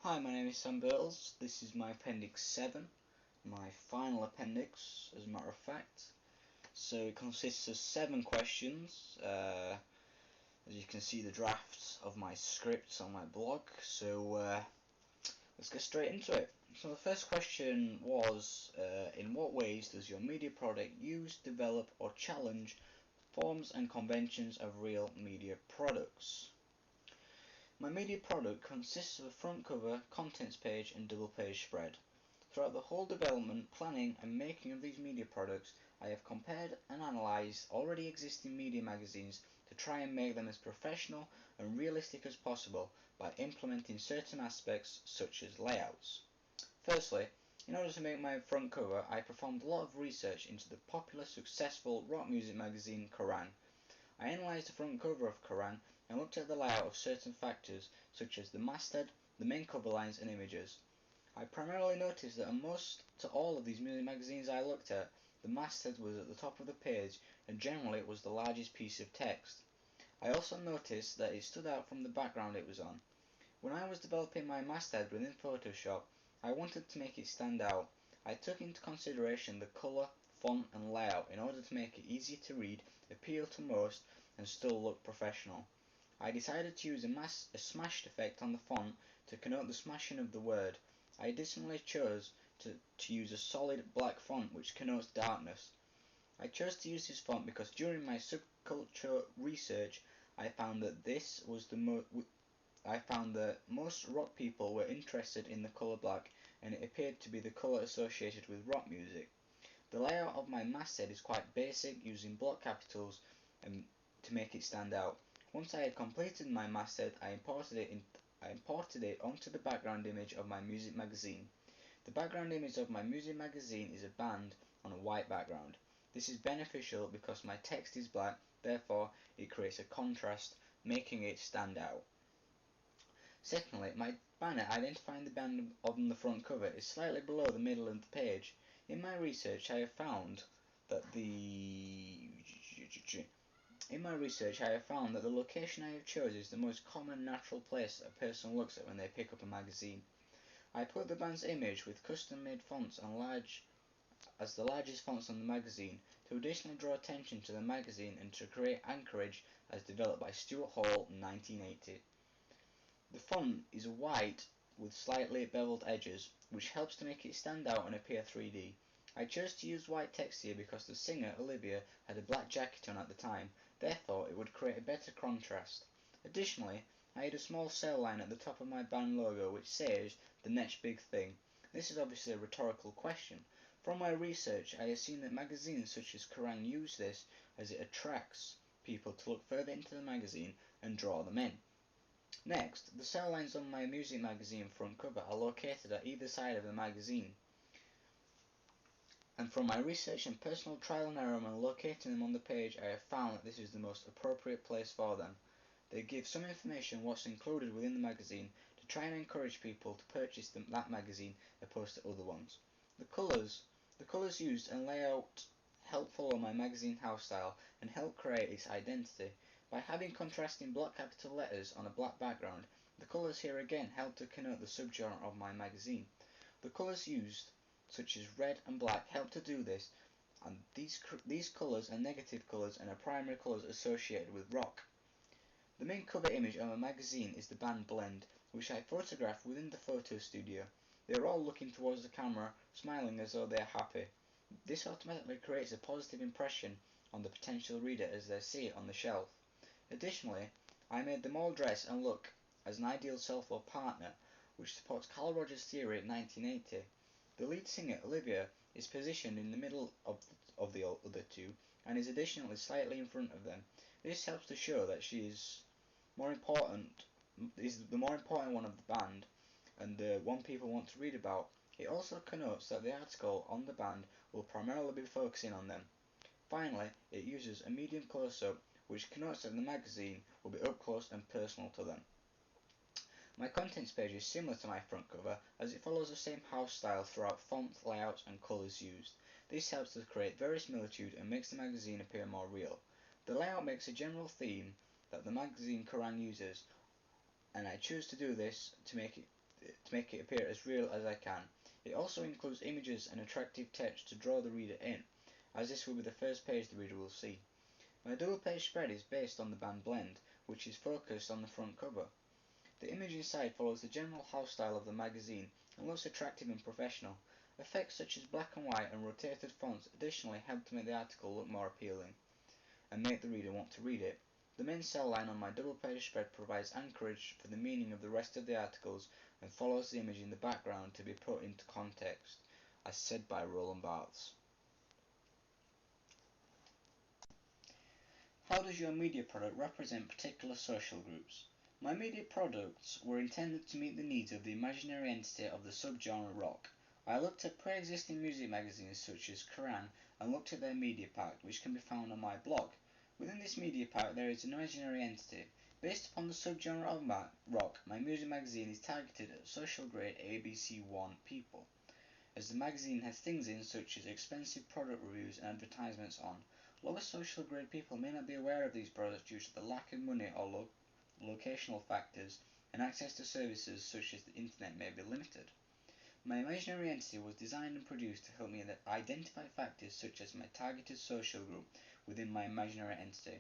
Hi, my name is Sam Birtles. This is my Appendix 7, my final appendix, as a matter of fact. So it consists of 7 questions. As you can see, the drafts of my scripts on my blog. So let's get straight into it. So the first question was, in what ways does your media product use, develop, or challenge forms and conventions of real media products? My media product consists of a front cover, contents page and double page spread. Throughout the whole development, planning and making of these media products, I have compared and analysed already existing media magazines to try and make them as professional and realistic as possible by implementing certain aspects such as layouts. Firstly, in order to make my front cover, I performed a lot of research into the popular successful rock music magazine Kerrang! I analysed the front cover of Kerrang! And looked at the layout of certain factors such as the masthead, the main cover lines and images. I primarily noticed that almost to all of these music magazines I looked at, the masthead was at the top of the page and generally it was the largest piece of text. I also noticed that it stood out from the background it was on. When I was developing my masthead within Photoshop, I wanted to make it stand out. I took into consideration the colour, font and layout in order to make it easier to read, appeal to most and still look professional. I decided to use a smashed effect on the font to connote the smashing of the word. I additionally chose to use a solid black font which connotes darkness. I chose to use this font because during my subculture research I found that most rock people were interested in the colour black and it appeared to be the colour associated with rock music. The layout of my masthead is quite basic, using block capitals to make it stand out. Once I had completed my masthead, I imported it onto the background image of my music magazine. The background image of my music magazine is a band on a white background. This is beneficial because my text is black, therefore it creates a contrast, making it stand out. Secondly, my banner identifying the band on the front cover is slightly below the middle of the page. In my research I have found that the location I have chosen is the most common natural place a person looks at when they pick up a magazine. I put the band's image with custom made fonts as the largest fonts on the magazine to additionally draw attention to the magazine and to create anchorage as developed by Stuart Hall in 1980. The font is white with slightly beveled edges, which helps to make it stand out and appear 3D. I chose to use white text here because the singer, Olivia, had a black jacket on at the time, therefore it would create a better contrast. Additionally, I had a small cell line at the top of my band logo which says, "The next big thing." This is obviously a rhetorical question. From my research, I have seen that magazines such as Kerrang! Use this as it attracts people to look further into the magazine and draw them in. Next, the cell lines on my music magazine front cover are located at either side of the magazine. And from my research and personal trial and error when locating them on the page, I have found that this is the most appropriate place for them. They give some information what's included within the magazine to try and encourage people to purchase that magazine opposed to other ones. The colours used and layout help follow my magazine house style and help create its identity. By having contrasting block capital letters on a black background, the colours here again help to connote the subgenre of my magazine. The colours used, such as red and black, help to do this, and these colours are negative colours and are primary colours associated with rock. The main cover image of a magazine is the band Blend, which I photographed within the photo studio. They are all looking towards the camera, smiling as though they are happy. This automatically creates a positive impression on the potential reader as they see it on the shelf. Additionally, I made them all dress and look as an ideal self or partner, which supports Carl Rogers' theory of 1980. The lead singer, Olivia, is positioned in the middle of the other two and is additionally slightly in front of them. This helps to show that she is the more important one of the band and the one people want to read about. It also connotes that the article on the band will primarily be focusing on them. Finally, it uses a medium close-up, which connotes that the magazine will be up close and personal to them. My contents page is similar to my front cover as it follows the same house style throughout font, layouts and colours used. This helps to create verisimilitude and makes the magazine appear more real. The layout makes a general theme that the magazine Kerrang! Uses, and I choose to do this to make it make it appear as real as I can. It also includes images and attractive text to draw the reader in, as this will be the first page the reader will see. My double-page spread is based on the band Blend, which is focused on the front cover. The image inside follows the general house style of the magazine and looks attractive and professional. Effects such as black and white and rotated fonts additionally help to make the article look more appealing and make the reader want to read it. The main cell line on my double-page spread provides anchorage for the meaning of the rest of the articles and follows the image in the background to be put into context, as said by Roland Barthes. How does your media product represent particular social groups? My media products were intended to meet the needs of the imaginary entity of the subgenre rock. I looked at pre-existing music magazines such as Kerrang and looked at their media pack, which can be found on my blog. Within this media pack there is an imaginary entity. Based upon the subgenre of rock, my music magazine is targeted at social grade ABC1 people, as the magazine has things in such as expensive product reviews and advertisements on. Lower social grade people may not be aware of these products due to the lack of money or locational factors, and access to services such as the internet may be limited. My imaginary entity was designed and produced to help me identify factors such as my targeted social group within my imaginary entity.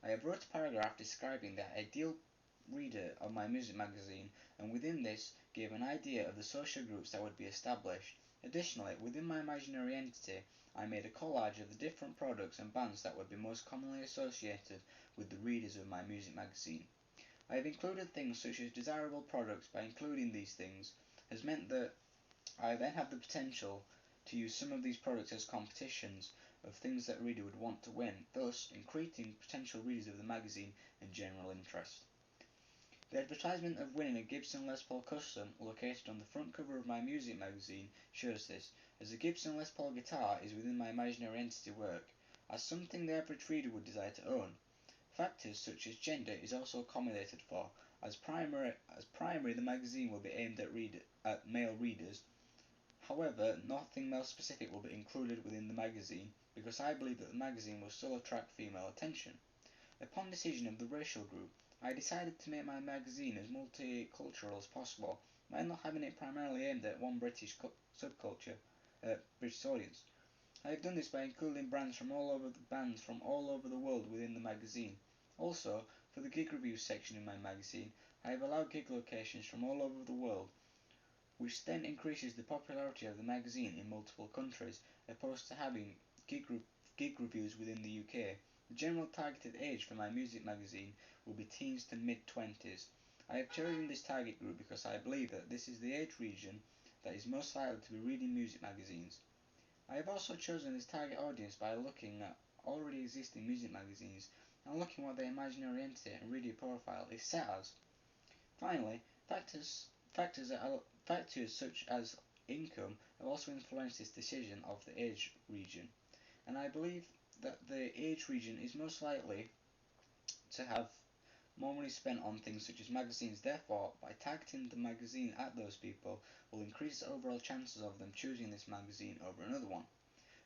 I have wrote a paragraph describing the ideal reader of my music magazine, and within this gave an idea of the social groups that would be established. Additionally, within my imaginary entity, I made a collage of the different products and bands that would be most commonly associated with the readers of my music magazine. I have included things such as desirable products. By including these things has meant that I then have the potential to use some of these products as competitions of things that a reader would want to win, thus increasing potential readers of the magazine and general interest. The advertisement of winning a Gibson Les Paul Custom, located on the front cover of my music magazine, shows this, as the Gibson Les Paul guitar is within my imaginary entity work, as something the average reader would desire to own. Factors such as gender is also accommodated for, as primary the magazine will be aimed at male readers. However, nothing male specific will be included within the magazine, because I believe that the magazine will still attract female attention. Upon decision of the racial group, I decided to make my magazine as multicultural as possible, while not having it primarily aimed at one British British audience. I have done this by including bands from all over the world within the magazine. Also, for the gig reviews section in my magazine, I have allowed gig locations from all over the world, which then increases the popularity of the magazine in multiple countries, opposed to having gig reviews within the UK. The general targeted age for my music magazine will be teens to mid-20s. I have chosen this target group because I believe that this is the age region that is most likely to be reading music magazines. I have also chosen this target audience by looking at already existing music magazines and looking what their imaginary entity and reader profile is set as. Finally, factors such as income have also influenced this decision of the age region, and I believe that the age region is most likely to have more money spent on things such as magazines. Therefore, by targeting the magazine at those people will increase the overall chances of them choosing this magazine over another one.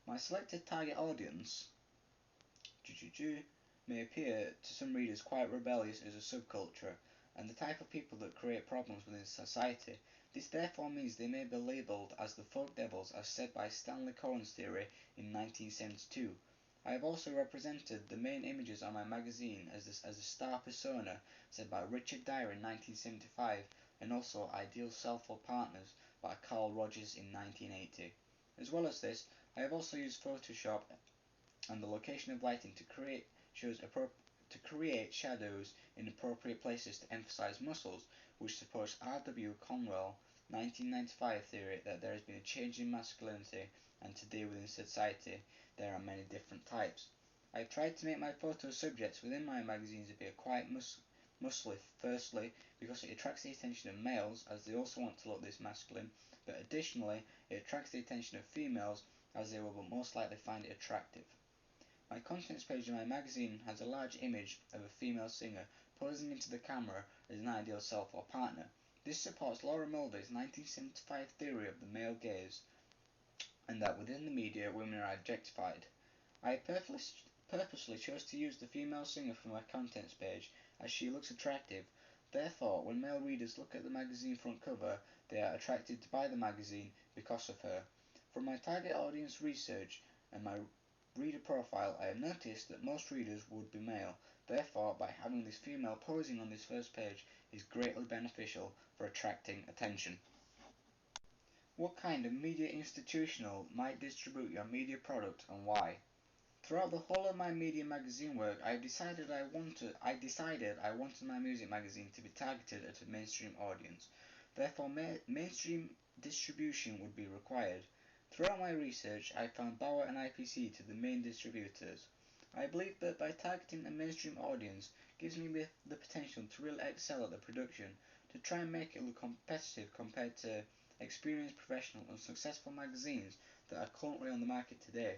My selected target audience may appear to some readers quite rebellious as a subculture, and the type of people that create problems within society. This therefore means they may be labelled as the folk devils, as said by Stanley Cohen's theory in 1972. I have also represented the main images on my magazine as a star persona, said by Richard Dyer in 1975, and also Ideal Self or Partners by Carl Rogers in 1980. As well as this, I have also used Photoshop and the location of lighting to create shadows in appropriate places to emphasize muscles, which supports R.W. Conwell 1995 theory that there has been a change in masculinity, and today within society there are many different types. I have tried to make my photo subjects within my magazines appear quite muscly, firstly because it attracts the attention of males, as they also want to look this masculine, but additionally it attracts the attention of females, as they will most likely find it attractive. My contents page in my magazine has a large image of a female singer posing into the camera as an ideal self or partner. This supports Laura Mulvey's 1975 theory of the male gaze, and that within the media women are objectified. I purposely chose to use the female singer for my contents page, as she looks attractive, Therefore, when male readers look at the magazine front cover, they are attracted to buy the magazine because of her. From my target audience research and my reader profile, I have noticed that most readers would be male. Therefore, by having this female posing on this first page is greatly beneficial for attracting attention. What kind of media institutional might distribute your media product and why? Throughout the whole of my media magazine work, I decided I wanted my music magazine to be targeted at a mainstream audience. Therefore, mainstream distribution would be required. Throughout my research, I found Bauer and IPC to the main distributors. I believe that by targeting a mainstream audience gives me the potential to really excel at the production, to try and make it look competitive compared to experienced, professional and successful magazines that are currently on the market today.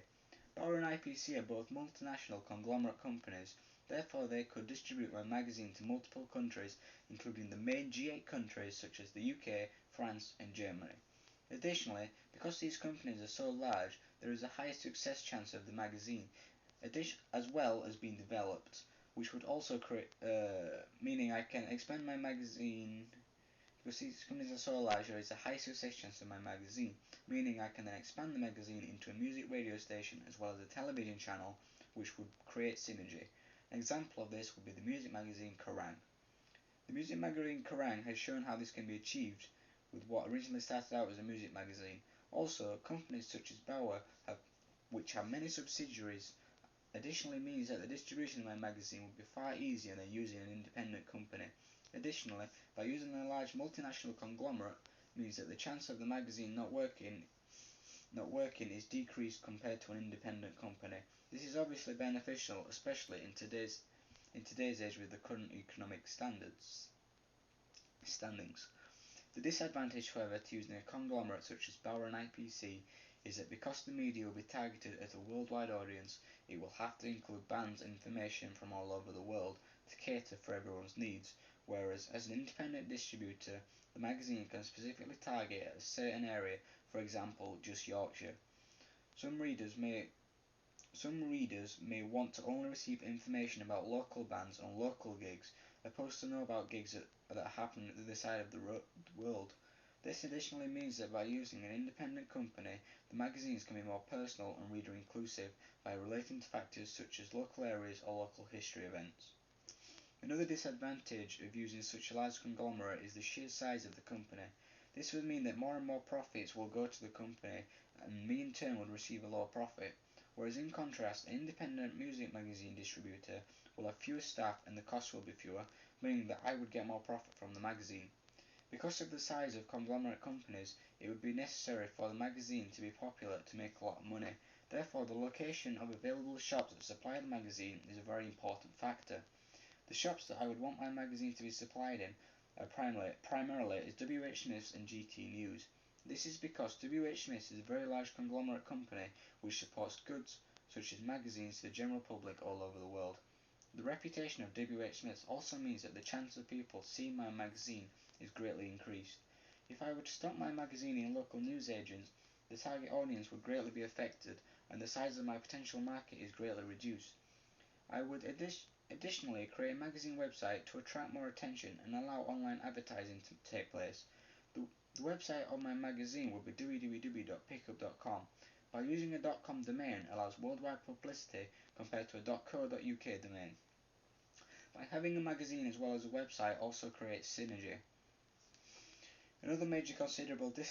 Bauer and IPC are both multinational conglomerate companies, therefore they could distribute my magazine to multiple countries, including the main G8 countries such as the UK, France and Germany. Additionally, because these companies are so large, there is a higher success chance of the magazine, as well as being developed, which would also create, meaning I can expand my magazine. Because these companies are so large, there is a high success chance of my magazine, meaning I can then expand the magazine into a music radio station as well as a television channel, which would create synergy. An example of this would be the music magazine Kerrang! The music magazine Kerrang! Has shown how this can be achieved with what originally started out as a music magazine. Also, companies such as Bauer, which have many subsidiaries, additionally means that the distribution of my magazine would be far easier than using an independent company. Additionally, by using a large multinational conglomerate means that the chance of the magazine not working is decreased compared to an independent company. This is obviously beneficial, especially in today's age with the current economic standings. The disadvantage, however, to using a conglomerate such as Bauer and IPC is that because the media will be targeted at a worldwide audience, it will have to include bands and information from all over the world to cater for everyone's needs, whereas as an independent distributor, the magazine can specifically target a certain area, for example, just Yorkshire. Some readers may want to only receive information about local bands on local gigs, opposed to know about gigs that happen at the other side of the world. This additionally means that by using an independent company, the magazines can be more personal and reader inclusive by relating to factors such as local areas or local history events. Another disadvantage of using such a large conglomerate is the sheer size of the company. This would mean that more and more profits will go to the company, and me in turn would receive a lower profit. Whereas in contrast, an independent music magazine distributor will have fewer staff and the costs will be fewer, meaning that I would get more profit from the magazine. Because of the size of conglomerate companies, it would be necessary for the magazine to be popular to make a lot of money. Therefore, the location of available shops that supply the magazine is a very important factor. The shops that I would want my magazine to be supplied in are primarily is WH Smith's and GT News. This is because WH Smith's is a very large conglomerate company which supports goods such as magazines to the general public all over the world. The reputation of WH Smith's also means that the chance of people seeing my magazine is greatly increased. If I were to stock my magazine in local newsagents, the target audience would greatly be affected and the size of my potential market is greatly reduced. I would additionally create a magazine website to attract more attention and allow online advertising to take place. The website of my magazine would be www.pickup.com. By using a .com domain allows worldwide publicity compared to a .co.uk domain. By having a magazine as well as a website also creates synergy. Another major considerable